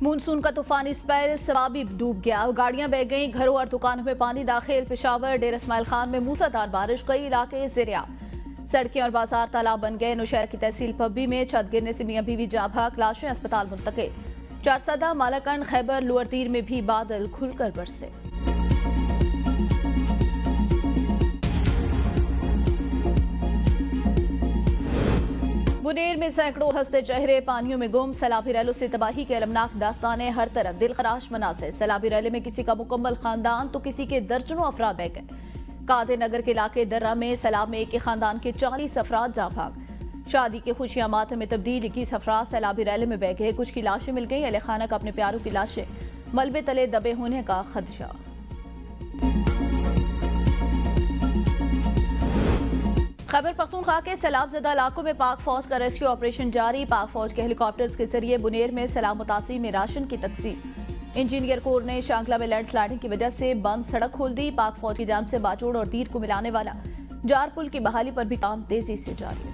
Monsoon का तूफानी spell Swabi डूब गया, गाड़ियां बह गईं, घरों और दुकानों में पानी दाखिल। पेशावर, डेरा इस्माइल खान में मूसलाधार बारिश, कई इलाके ज़ेरिया। सड़कें और बाजार तालाब बन गए। नौशहर की तहसील पब्बी में छत गिरने से मियां बीवी जाँ भाग, लाशें अस्पताल मुंतकिल। चारसदा, मालाकंड, खैबर, लोअरदीर में भी बादल खुलकर बरसे। बुनेर में सैकड़ों हंसते चेहरे पानियों में गुम। सैलाबी रैलों से तबाही के अलमनाक दास्तानें हर तरफ, दिलखराश मनासिर। सैलाबी रैले में किसी का मुकम्मल खानदान तो किसी के दर्जनों अफराद बह गए। कादे नगर के इलाके दर्रा में सैलाब में एक ही खानदान के 40 अफराद जाँ भाग। शादी की खुशियां मातम में तब्दील, 21 अफराद सैलाबी रैले में बह गए। कुछ की लाशें मिल गई। अहले खाना का अपने प्यारों की लाशें मलबे तले दबे होने का खदशा। खैबर पख्तूनख्वा के सैलाबजदा इलाकों में पाक फौज का रेस्क्यू ऑपरेशन जारी। पाक फौज के हेलीकॉप्टर्स के जरिए बुनेर में सैलाब मुतासिर में राशन की तकसीम। इंजीनियर कोर ने शांकला में लैंडस्लाइडिंग की वजह से बंद सड़क खोल दी। पाक फौज की जानिब से बाचोड़ और दीर को मिलाने वाला जार पुल की बहाली पर भी काम तेजी से जारी है।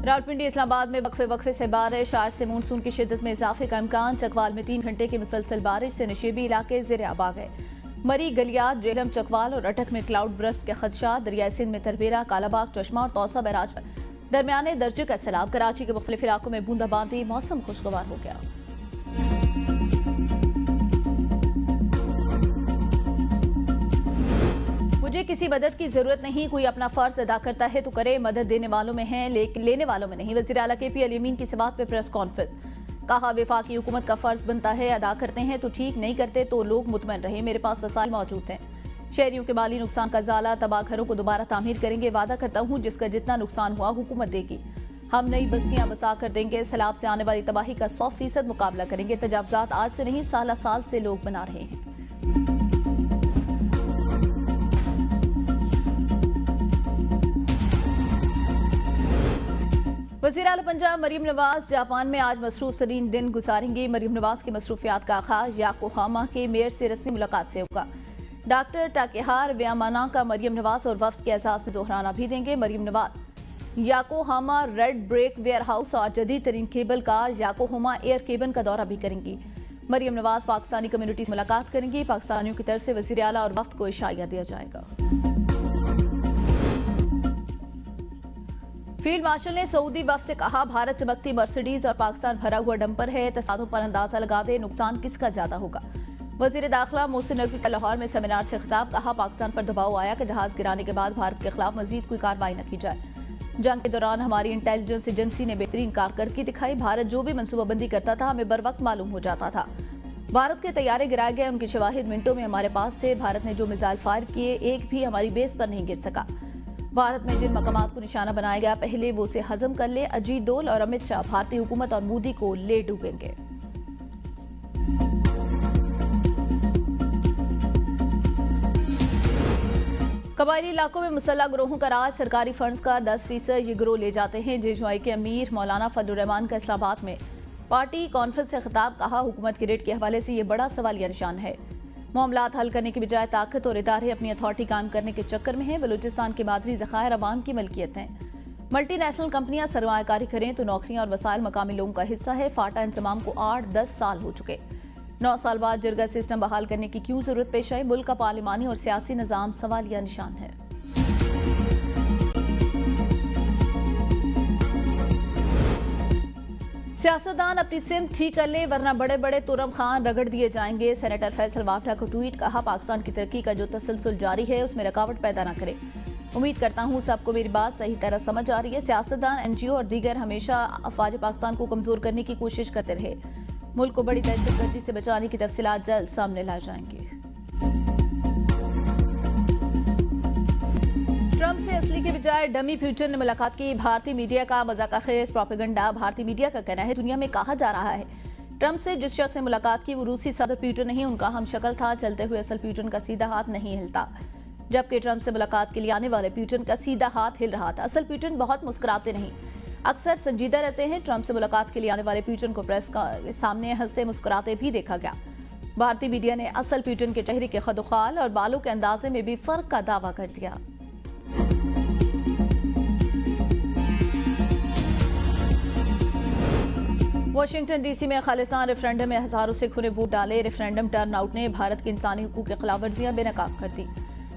रावलपिंडी, इस्लामाबाद में वक्फे से बारिश, आज से मानसून की शिद्दत में इजाफे का इम्कान। चकवाल में 3 घंटे की मुसलसल बारिश से नशेबी इलाके ज़ेर-ए-आब आ गए। मरी, गलियात, जेहलम, चकवाल और अटक में क्लाउड बर्स्ट के खदशा। दरियाई सिंध में तरबेरा, कालाबाग, चश्मा और तौसा बैराज पर दरमियाने दर्जे का सैलाब। कराची के मुख्तलिफ इलाकों में बूंदाबांदी, मौसम खुशगवार हो गया। मुझे किसी मदद की जरूरत नहीं, कोई अपना फर्ज अदा करता है तो करे। मदद देने वालों में है लेकिन लेने वालों में नहीं। वज़ीर आला KP अल यमीन की समात पे प्रेस कॉन्फ्रेंस। कहा, वफाकी हुकूमत का फर्ज बनता है, अदा करते हैं तो ठीक, नहीं करते तो लोग मुतमईन रहे। मेरे पास वसाइल मौजूद हैं। शहरियों के माली नुकसान का ज़ाला, तबाह घरों को दोबारा तामीर करेंगे। वादा करता हूँ जिसका जितना नुकसान हुआ हुकूमत देगी। हम नई बस्तियां बसा कर देंगे। सैलाब से आने वाली तबाही का 100% मुकाबला करेंगे। तजावुज़ात आज से नहीं, साल साल से लोग बना रहे हैं। वज़ीर आला पंजाब मरीम नवाज जापान में आज मसरूफ तरीन दिन गुजारेंगी। मरीम नवाज की मसरूफियात का आगाज याकोहामा के मेयर से रस्मी मुलाकात से होगा। डॉक्टर टाकेहार व्यामाना का मरीम नवाज और वफ्द के एजाज में जोहराना भी देंगे। Maryam Nawaz Yokohama red brick warehouse और जदीद तरीन cable car Yokohama air cable का दौरा भी करेंगी। मरीम नवाज पाकिस्तानी कम्युनिटी से मुलाकात करेंगी। पाकिस्तानियों की तरफ से वज़ीर आला और वफ्द को इशारा दिया जाएगा। फील्ड मार्शल ने सऊदी वफ्द से कहा, भारत चमकती मर्सिडीज और पाकिस्तान भरा हुआ डंपर है, तसादुम पर अंदाजा लगा दे, नुकसान किसका ज्यादा होगा। वजीर दाखिला मोहसिन नकवी का लाहौर में सेमिनार से खिताब। कहा, पाकिस्तान पर दबाव आया कि जहाज गिराने के बाद भारत के खिलाफ मजीद कोई कार्रवाई न की जाए। जंग के दौरान हमारी इंटेलिजेंस एजेंसी ने बेहतरीन कारकर्दगी दिखाई। भारत जो भी मनसूबाबंदी करता था हमें बर वक्त मालूम हो जाता था। भारत के तैयारे गिराए गए, उनके शवाहिद मिनटों में हमारे पास थे। भारत ने जो मिसाइल फायर किए, एक भी हमारी बेस पर नहीं गिर सका। भारत में जिन मकामात को निशाना बनाया गया, पहले वो उसे हजम कर ले। अजीत डोल और अमित शाह भारतीय हुकूमत और मोदी को ले डूबेंगे। कबायली इलाकों में मुसल्लह गिरोहों का राज, सरकारी फंड्स का 10% ये गिरोह ले जाते हैं। JJY के अमीर मौलाना फजलुर रहमान का इस्लामाबाद में पार्टी कॉन्फ्रेंस से खिताब। कहा, हुकूमत के रेट के हवाले से ये बड़ा सवालिया निशान है। मामलात हल करने की बजाय ताकत और इदारे अपनी अथॉरिटी काम करने के चक्कर में हैं। बलूचिस्तान के मादरी ज़खायर अवाम की मलकियत हैं। मल्टीनेशनल कंपनियां सरमायाकारी करें तो नौकरियां और वसाइल मकामी लोगों का हिस्सा है। फाटा इंतजाम को 8-10 साल हो चुके। 9 साल बाद जरगा सिस्टम बहाल करने की क्यों जरूरत पेश आई। मुल्क का पार्लिमानी और सियासी निज़ाम सवालिया निशान है। सियासतदान अपनी सिमत ठीक कर ले, वरना बड़े बड़े तुरम खान रगड़ दिए जाएंगे। सेनेटर फैसल वाफड़ा को ट्वीट। कहा, पाकिस्तान की तरक्की का जो तसलसल जारी है उसमें रुकावट पैदा न करे। उम्मीद करता हूँ सबको मेरी बात सही तरह समझ आ रही है। सियासतदान, NGO और दीगर हमेशा अफवाज पाकिस्तान को कमजोर करने की कोशिश करते रहे। मुल्क को बड़ी दहशतगर्दी से बचाने की तफसीलात जल्द सामने लाई जाएंगी। ट्रंप से असली के बजाय डमी प्यूटन ने मुलाकात की। भारतीय मीडिया का मजाकखेज प्रोपेगेंडा। भारतीय मीडिया का कहना है दुनिया में कहा जा रहा है ट्रंप से जिस शख्स ने मुलाकात की वो रूसी सदर प्यूटन नहीं, उनका हम शक्ल था। चलते हुए असल प्यूटन का सीधा हाथ नहीं हिलता, जबकि ट्रंप से मुलाकात के लिए आने वाले प्यूटन का सीधा हाथ हिल रहा था। असल प्यूटन बहुत मुस्कुराते नहीं, अक्सर संजीदा रहते हैं। ट्रंप से मुलाकात के लिए आने वाले प्यूटन को प्रेस के सामने हंसते मुस्कुराते भी देखा गया। भारतीय मीडिया ने असल प्यूटन के चेहरे के खदोखाल और बालों के अंदाजे में भी फर्क का दावा कर दिया। वाशिंगटन डीसी में खालिस्तान रेफरेंडम में हजारों सिखों ने वोट डाले। रेफरेंडम टर्न आउट ने भारत के इंसानी हकूक की खिलाफ वर्जियां बेनकाब कर दी।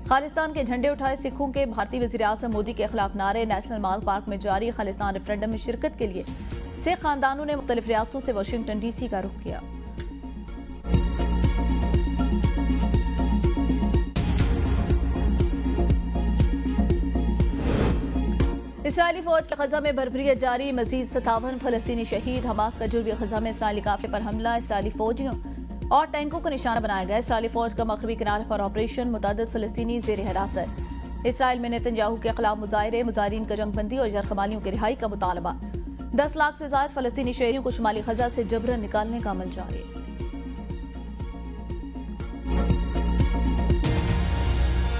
खालिस्तान के झंडे उठाए सिखों के भारतीय वज़ीर आज़म मोदी के खिलाफ नारे। नेशनल मॉल पार्क में जारी खालिस्तान रेफरेंडम में शिरकत के लिए सिख खानदानों ने मुख्तलिफ रियासतों से वाशिंगटन डीसी का रुख किया। इसराइली फौज के गजा में बर्बरियत जारी। मजीद 57 फलस्तीनी शहीद। हमास का जुर्म गजा में इसराइली काफिले पर हमला। इसराइली फौजियों और टैंकों को निशाना बनाया गया। इसराइली फौज का मगरबी किनारे पर ऑपरेशन। मुतअद्दिद फलस्तीनी जेर हिरासत। इसराइल में नेतन्याहू के खिलाफ मुजाहिरे। मुजाहिरीन का जंगबंदी और यरगमालियों की रिहाई का मुतालबा। 10 लाख से ज्यादा फलस्तीनी शहरियों को शुमाली गजा से जबरन निकालने का अमल जारी।